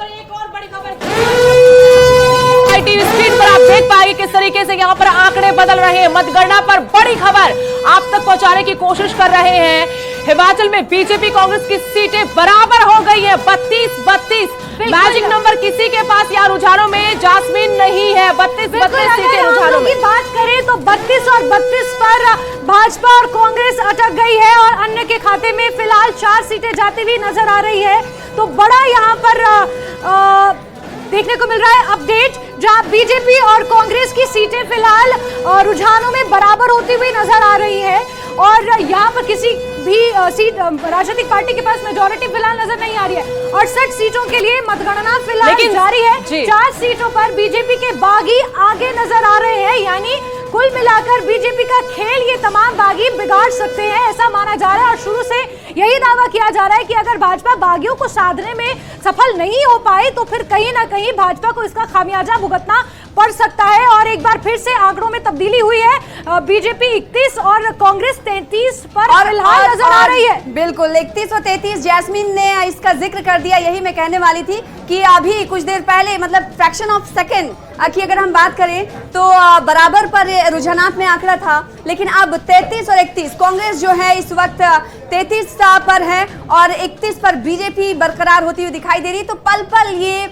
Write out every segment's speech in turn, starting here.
पर एक और बड़ी खबर स्क्रीन पर आप देख पाएंगे किस तरीके से यहाँ पर आंकड़े बदल रहे हैं। मतगणना पर बड़ी खबर आप तक पहुंचाने की कोशिश कर रहे हैं। हिमाचल में बीजेपी कांग्रेस की सीटें बराबर हो गई है, 32-32। मैजिक नंबर किसी के पास यहाँ रुझानों में जास्मीन नहीं है। 32-32 सीटें रुझानों में। बात करें तो 32 और 32 पर भाजपा और कांग्रेस अटक गई है और अन्य के खाते में फिलहाल 4 सीटें जाती हुई नजर आ रही है। तो बड़ा यहाँ पर देखने को मिल रहा है अपडेट, जहां बीजेपी और कांग्रेस की सीटें फिलहाल रुझानों में बराबर होती हुई नजर आ रही है और यहाँ पर किसी भी सीट राजनीतिक पार्टी के पास मेजोरिटी फिलहाल नजर नहीं आ रही है। 68 सीटों के लिए मतगणना फिलहाल जारी है। 4 सीटों पर बीजेपी के बागी आगे नजर आ रहे हैं, यानी कुल मिलाकर बीजेपी का खेल ये तमाम बागी बिगाड़ सकते हैं, ऐसा माना जा रहा है। और शुरू से यही दावा किया जा रहा है कि अगर भाजपा बागियों को साधने में सफल नहीं हो पाए तो फिर कहीं ना कहीं भाजपा को इसका खामियाजा भुगतना पड़ सकता है। और एक बार फिर से आंकड़ों में तब्दीली हुई है, बीजेपी 31 और कांग्रेस 33 पर फिलहाल नजर आ रही है। बिल्कुल 31 और 33। जैस्मीन ने इसका जिक्र कर दिया, यही मैं कहने वाली थी कि अभी कुछ देर पहले मतलब फ्रैक्शन ऑफ सेकेंड की अगर हम बात करें तो बराबर पर रुझानात में आंकड़ा था, लेकिन अब 33 और 31 कांग्रेस जो है इस वक्त 33 पर है और 31 पर बीजेपी बरकरार होती हुई दिखाई दे रही है। तो पल पल ये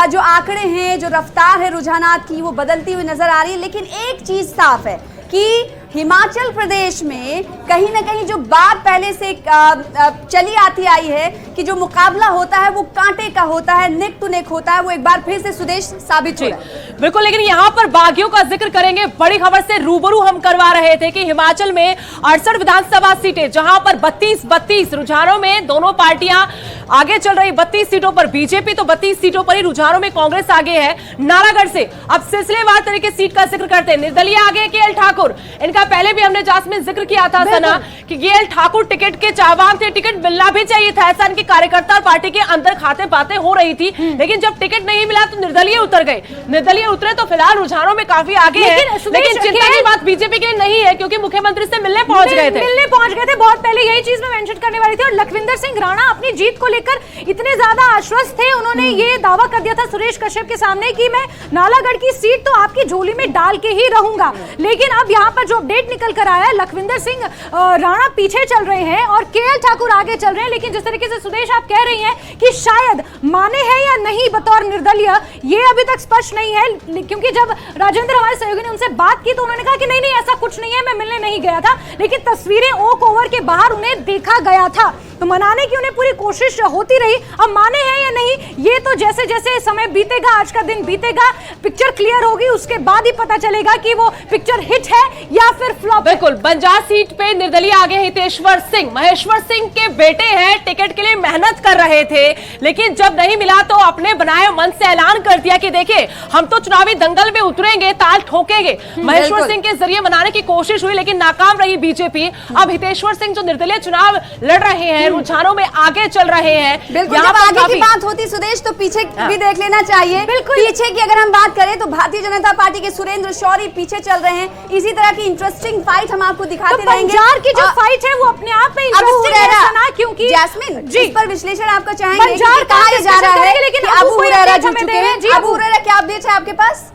जो आंकड़े हैं, जो रफ्तार है रुझानात की, वो बदलती हुई नजर आ रही है। लेकिन एक चीज साफ है कि हिमाचल प्रदेश में कहीं ना कहीं जो बात पहले से चली आती आई है कि जो मुकाबला होता है वो कांटे का होता है, नेक टू नेक होता है, वो एक बार फिर से सुदेश साबित हो रहा है। बिल्कुल, लेकिन यहाँ पर बागियों का जिक्र करेंगे। बड़ी खबर से रूबरू हम करवा रहे थे कि हिमाचल में 68 विधानसभा सीटें, जहां पर 32-32 रुझानों में दोनों पार्टियां आगे चल रही। 32 सीटों पर बीजेपी तो 32 सीटों पर ही रुझानों में कांग्रेस आगे है। नालागढ़ से अब सिलसिलेवार तरीके सीट का जिक्र करते हैं। निर्दलीय आगे केएल ठाकुर, इनका पहले भी हमने जास्मीन जिक्र किया था सना कि केएल ठाकुर टिकट के चाहवान थे, टिकट मिलना भी चाहिए था, ऐसा इनके कार्यकर्ता और पार्टी के अंदर खाते बातें हो रही थी। लेकिन जब टिकट नहीं मिला तो निर्दलीय उतर गए। निर्दलीय उतरे तो फिलहाल रुझानों में काफी आगे है। लेकिन चिंता की बात बीजेपी के लिए नहीं है, क्योंकि मुख्यमंत्री से मिलने पहुंच गए थे। बहुत पहले यही चीज मैं मेंशन करने वाली थी। और लखविंदर सिंह राणा अपनी जीत को लेकर इतने ज्यादा आश्वस्त थे, उन्होंने ये दावा कर दिया था सुरेश कश्यप के सामने कि मैं नालागढ़ की सीट तो आपकी झोली में डाल के ही रहूंगा। लेकिन अब यहाँ पर जो अपडेट निकल कर आया है, लखविंदर सिंह राणा पीछे चल रहे हैं और केएल ठाकुर आगे चल रहे हैं। लेकिन जिस तरीके से सुदेश आप कह रही हैं कि शायद माने हैं या नहीं बतौर निर्दलीय, ये अभी तक स्पष्ट नहीं है। क्योंकि जब राजेंद्र हमारे सहयोगी ने उनसे बात की तो उन्होंने कहा कि नहीं ऐसा कुछ नहीं है, मैं मिलने नहीं गया था, लेकिन तस्वीरें ओक ओवर के बाहर उन्हें देखा गया था। तो मनाने की उन्हें पूरी कोशिश होती रही। अब माने हैं या नहीं, ये तो जैसे जैसे समय बीतेगा, आज का दिन बीतेगा, पिक्चर क्लियर होगी, उसके बाद ही पता चलेगा कि वो पिक्चर हिट है या फिर फ्लॉप। बिल्कुल, बंजार सीट पे निर्दलीय आगे हितेश्वर सिंह, महेश्वर सिंह के बेटे हैं, टिकट के लिए मेहनत कर रहे थे, लेकिन जब नहीं मिला तो अपने बनाए मन से ऐलान कर दिया कि देखिए हम तो चुनावी दंगल में उतरेंगे, ताल ठोकेंगे। महेश्वर सिंह के जरिए मनाने की कोशिश हुई, लेकिन नाकाम रही बीजेपी। अब हितेश्वर सिंह जो निर्दलीय चुनाव लड़ रहे हैं, रुझानों में आगे चल रहे हैं। बिल्कुल, जब आगे की बात होती सुदेश तो पीछे भी देख लेना चाहिए। पीछे की अगर हम बात करें तो भारतीय जनता पार्टी के सुरेंद्र शौरी पीछे चल रहे हैं। इसी तरह की इंटरेस्टिंग फाइट हम आपको दिखाते रहेंगे। बंजार की जो फाइट है वो अपने आप में इंटरेस्टिंग है ना, क्योंकि जैस्मिन इस पर विश्लेषण आपका चाहेंगे। बंजार कहा जा रहा है लेकिन अबू हुरैरा जुड़ चुके हैं। अबू हुरैरा क्या अपडेट है आपके पास?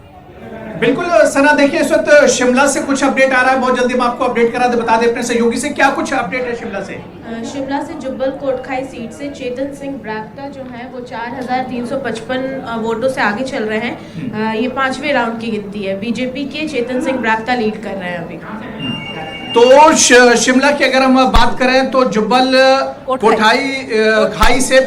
बिल्कुल सना, देखिए इस वक्त शिमला से कुछ अपडेट आ रहा है, बहुत जल्दी हम आपको अपडेट करा दे, बता दे अपने सहयोगी से क्या कुछ अपडेट है शिमला से। शिमला से जुब्बल कोटखाई सीट से चेतन सिंह ब्राक्टा जो है वो 4355 वोटों से आगे चल रहे हैं। ये 5वें राउंड की गिनती है। बीजेपी के चेतन सिंह ब्राक्टा लीड कर रहे हैं अभी। तो शिमला की अगर हम बात करें तो जुब्बल कोटखाई खाई से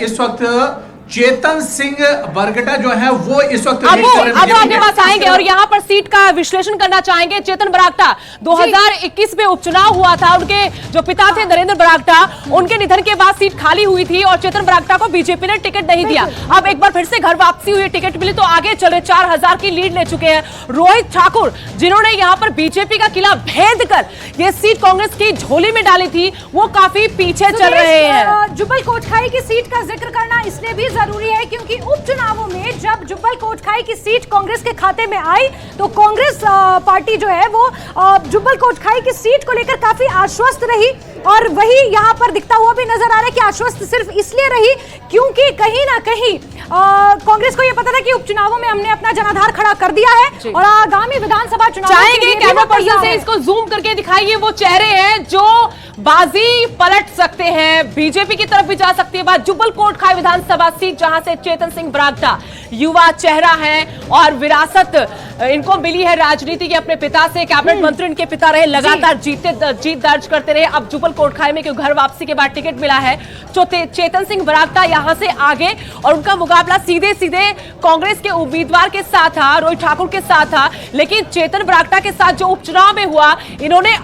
इस वक्त चेतन सिंह बरगटा जो है वो इस वक्त अब आपके पास आएंगे और यहाँ पर सीट का विश्लेषण करना चाहेंगे। चेतन बरागटा 2021 में उपचुनाव हुआ था, उनके जो पिता थे नरेंद्र बरागटा, उनके निधन के बाद सीट खाली हुई थी और चेतन बरागटा को बीजेपी ने टिकट नहीं दिया। अब एक बार फिर से घर वापसी हुई, टिकट मिली तो आगे चले, 4000 की लीड ले चुके हैं। रोहित ठाकुर जिन्होंने यहाँ पर बीजेपी का किला भेद कर ये सीट कांग्रेस की झोली में डाली थी, वो काफी पीछे चल रहे हैं। जुब्बल कोटखाई की सीट का जिक्र करना इसलिए भी जरूरी है क्योंकि उपचुनावों में जब जुब्बल कोटखाई की सीट कांग्रेस के खाते में आई तो कांग्रेस पार्टी जो है वो जुब्बल कोटखाई की सीट को लेकर काफी आश्वस्त रही और वही यहाँ पर दिखता हुआ भी नजर आ रहा है कि आश्वस्त सिर्फ इसलिए रही क्योंकि कहीं ना कहीं कांग्रेस को यह पता था कि उपचुनावों में हमने अपना जनाधार खड़ा कर दिया है और आगामी विधानसभा चुनाव चाहेंगे कैमरा पर्सन से इसको जूम करके दिखाइए वो चेहरे हैं जो बाजी पलट सकते हैं, बीजेपी की तरफ भी जा सकती है बात। जुब्बल कोटखाई विधानसभा सीट जहां से चेतन सिंह बरागटा युवा चेहरा है और विरासत इनको मिली है राजनीति के अपने पिता से, कैबिनेट मंत्री इनके पिता रहे, लगातार जीत दर्ज करते रहे। अब जुब्बल कोटखाई में क्यों घर वापसी के बाद टिकट मिला है तो चेतन सिंह बरागटा यहां से आगे और उनका मुकाबला सीधे सीधे कांग्रेस के उम्मीदवार के साथ था, रोहित ठाकुर के साथ था। लेकिन चेतन बरागटा के साथ जो उपचुनाव में हुआ, इन्होंने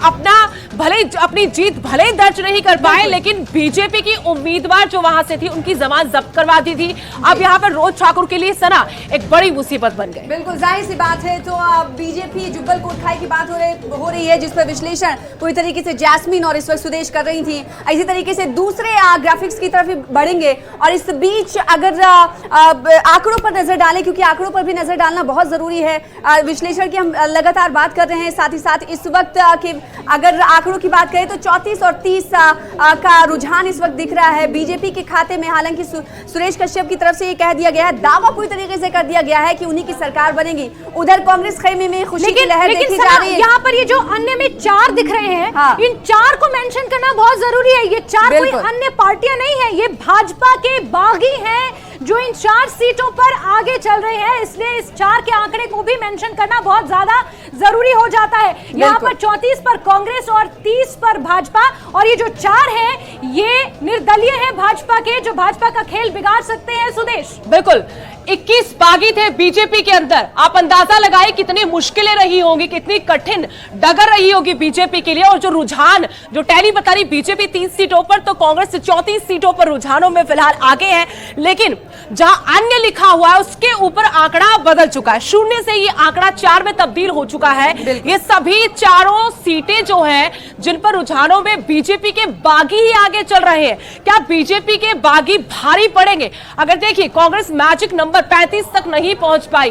अपनी जीत भले ही दर्ज नहीं कर पाए लेकिन बीजेपी की उम्मीदवार जो वहां से थी उनकी जमानत जब्त करवा दी थी। अब यहां पर रोहित ठाकुर के लिए सना एक बड़ी मुसीबत बन गई। बिल्कुल जाहिर सी बात है। तो बीजेपी जुब्बल कोटखाई की बात हो रही है जिस पर विश्लेषण पूरी तरीके से जैस्मीन और इस वक्त सुदेश कर रही थी। इसी तरीके से दूसरे ग्राफिक्स की तरफ बढ़ेंगे और इस बीच अगर आंकड़ों पर नजर डालें क्योंकि आंकड़ों पर भी नजर डालना बहुत जरूरी है। विश्लेषण की हम लगातार बात कर रहे हैं, साथ ही साथ इस वक्त के अगर आंकड़ों की बात करें तो 34 और 30 का रुझान इस वक्त दिख रहा है बीजेपी के खाते में। हालांकि सुरेश कश्यप की तरफ से ये कह दिया गया है, दावा पूरी तरीके से कर दिया गया है कि उन्हीं की सरकार बनेगी। उधर कांग्रेस खेमे में खुशी की लहर देखी जा रही है। यहाँ पर ये जो अन्य में 4 दिख रहे हैं, हाँ। इन 4 को मेंशन करना बहुत जरूरी है। ये 4 कोई अन्य पार्टियां नहीं है, ये भाजपा के बागी हैं जो इन 4 सीटों पर आगे चल रहे हैं, इसलिए इस 4 के आंकड़े को भी मेंशन करना बहुत ज्यादा जरूरी हो जाता है। यहाँ पर 34 पर कांग्रेस और 30 पर भाजपा और ये जो 4 हैं ये निर्दलीय हैं भाजपा के, जो भाजपा का खेल बिगाड़ सकते हैं। सुदेश बिल्कुल 21 बागी थे बीजेपी के अंदर, आप अंदाजा लगाए कितनी मुश्किलें रही होंगी, कितनी कठिन डगर रही होगी बीजेपी के लिए। और जो रुझान जो टैली बता रही बीजेपी 30 सीटों पर तो कांग्रेस 34 सीटों पर रुझानों में फिलहाल आगे है। लेकिन जहां अन्य लिखा हुआ है उसके ऊपर आंकड़ा बदल चुका है, 0 से ये आंकड़ा 4 में तब्दील हो चुका है। ये सभी चारों सीटें जो हैं जिन पर रुझानों में बीजेपी के बागी ही आगे चल रहे हैं। क्या बीजेपी के बागी भारी पड़ेंगे? अगर देखिए कांग्रेस मैजिक नंबर 35 तक नहीं पहुंच पाई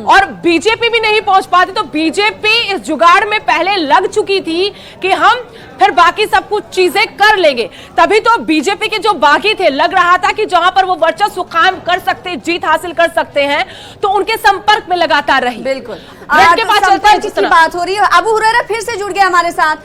और बीजेपी भी नहीं पहुंच पाती तो बीजेपी इस जुगाड़ में पहले लग चुकी थी कि हम फिर बाकी सब कुछ चीजें कर लेंगे। तभी तो बीजेपी के जो बागी थे लग रहा था कि जहां पर वो वर्चस्व कायम कर सकते, जीत हासिल कर सकते हैं तो उनके संपर्क में लगातार रही। बिल्कुल के पास की बात हो रही है। अबू हुरैरा फिर से जुड़ गया हमारे साथ।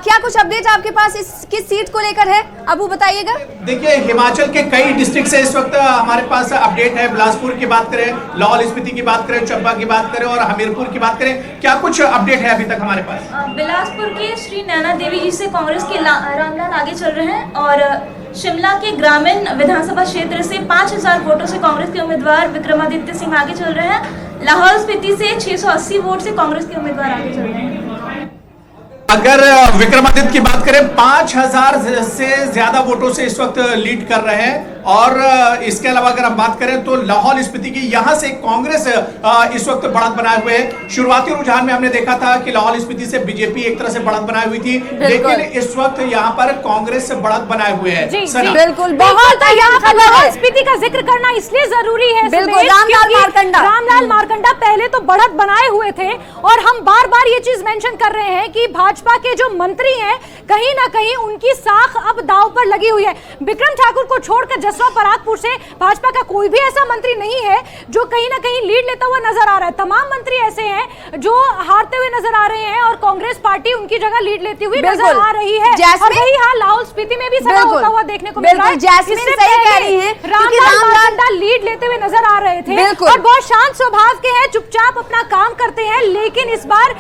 क्या कुछ अपडेट आपके पास किस सीट को लेकर है, अबू बताइएगा। देखिए हिमाचल के कई डिस्ट्रिक्ट से इस वक्त हमारे पास अपडेट है। बिलासपुर की बात करें, लाहौल स्पीति की बात करें, चंबा की बात करें और हमीरपुर की बात करें, क्या कुछ अपडेट है अभी तक हमारे पास? बिलासपुर के श्री नैना देवी जी से कांग्रेस के रामलाल आगे चल रहे हैं और शिमला के ग्रामीण विधानसभा क्षेत्र से 5000 वोटों से कांग्रेस के उम्मीदवार विक्रमादित्य सिंह आगे चल रहे हैं। लाहौल स्पीति से 680 वोट से कांग्रेस के उम्मीदवार आगे चल रहे हैं। अगर विक्रमादित्य की बात करें 5000 से ज्यादा वोटों से इस वक्त लीड कर रहे हैं। और इसके अलावा अगर हम बात करें तो लाहौल स्पीति की यहां से कांग्रेस इस वक्त बढ़त बनाए हुए है। शुरुआती रुझान में हमने देखा था कि लाहौल स्पीति से बीजेपी एक तरह से बढ़त बनाई हुई थी, लेकिन इस वक्त यहां पर कांग्रेस से बढ़त बनाए हुए है। बिल्कुल बहुत यहाँ पर लाहौल स्पीति का जिक्र करना इसलिए जरूरी है। रामलाल मारकंडा पहले तो बढ़त बनाए हुए थे और हम बार बार ये चीज मेंशन कर रहे हैं कि भाजपा के जो मंत्री हैं कहीं ना कहीं उनकी साख अब दांव पर लगी हुई है। विक्रम ठाकुर को छोड़कर जसवा परागपुर से भाजपा का कोई भी ऐसा मंत्री नहीं है जो कहीं ना कहीं लीड लेता हुआ नजर आ रहा है। तमाम मंत्री ऐसे हैं जो हारते हुए नजर आ रहे हैं और कांग्रेस पार्टी उनकी जगह लीड लेती हुई नजर आ रही है। और वही हाल लाहौल स्पीति में भी सभा होता हुआ देखने को मिल रहा है। रामलाल मारकंडा लीड लेते हुए नजर आ रहे थे और बहुत शांत स्वभाव के हैं, चुपचाप अपना काम करते हैं, लेकिन इस बार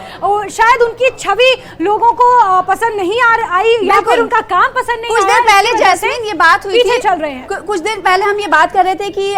शायद उनकी छवि लोगों को पसंद नहीं आई या फिर उनका काम पसंद नहीं। कुछ देर पहले जैस्मीन ये बात हुई थी, चल रहे हैं। कुछ देर पहले हम ये बात कर रहे थे कि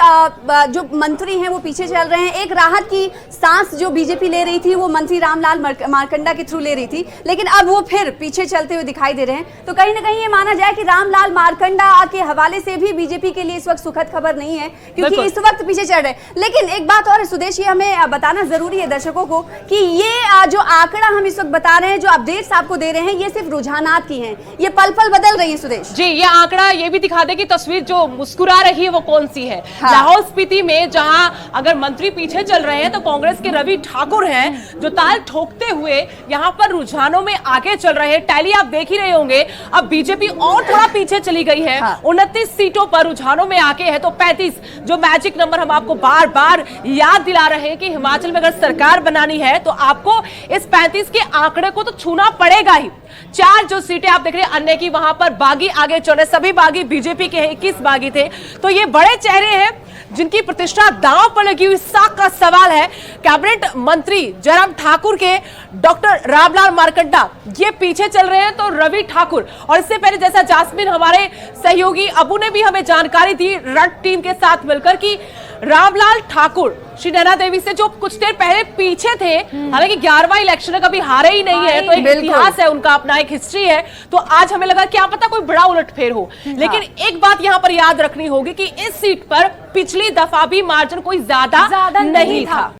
जो मंत्री हैं वो पीछे चल रहे हैं। एक राहत की सांस जो बीजेपी ले रही थी वो मंत्री रामलाल मारकंडा के थ्रू ले रही थी, लेकिन अब वो फिर पीछे चलते हुए दिखाई दे रहे हैं। तो कहीं ना कहीं ये माना जाए कि रामलाल मारकंडा के हवाले से भी बीजेपी के लिए इस वक्त सुखद खबर नहीं है, क्योंकि इस वक्त वक्त पीछे चढ़ रहे हैं। लेकिन एक बात और है सुदेश, ये हमें बताना जरूरी है दर्शकों को कि ये जो आंकड़ा हम इस वक्त बता रहे हैं, जो अपडेट्स आपको दे रहे हैं, ये सिर्फ रुझानात की हैं, ये पल पल बदल रही है सुदेश जी। ये आंकड़ा ये भी दिखा दे कि तस्वीर जो मुस्कुरा रही है वो कौन सी है। हाँ। लाहौल स्पीति में जहां अगर मंत्री पीछे चल रहे हैं तो कांग्रेस के रवि ठाकुर हैं जो ताल ठोकते हुए यहां पर रुझानों में आगे चल रहे हैं। टैली आप देख ही रहे होंगे, अब बीजेपी और थोड़ा पीछे चली गई है। हाँ। 29 सीटों पर रुझानों में आगे है, तो 35 जो मैजिक नंबर हम आपको बार बार याद दिला रहे हैं कि हिमाचल में अगर सरकार बनानी है तो आपको इस 35 के आंकड़े को तो छूना पड़ेगा ही। 4 जो सीटें आप देख रहे हैं अन्य की, वहां पर बागी आगे चल रहे, सभी बागी बीजेपी के हैं, 21 बागी थे। तो ये बड़े चेहरे हैं जिनकी प्रतिष्ठा दांव पर लगी हुई। साख का सवाल है, कैबिनेट मंत्री जयराम ठाकुर के डॉक्टर रामलाल मारकंडा ये पीछे चल रहे हैं, तो रवि ठाकुर, और इससे पहले जैसा जास्मिन हमारे सहयोगी अबू ने भी हमें जानकारी दी रट टीम के साथ मिलकर कि रामलाल ठाकुर श्री नैना देवी से जो कुछ देर पहले पीछे थे, हालांकि 11वां इलेक्शन है, कभी हारे ही नहीं है, तो एक इतिहास है उनका, अपना एक हिस्ट्री है। तो आज हमें लगा क्या पता कोई बड़ा उलटफेर हो। लेकिन एक बात यहां पर याद रखनी होगी कि इस सीट पर पिछली दफा भी मार्जिन कोई ज्यादा नहीं था।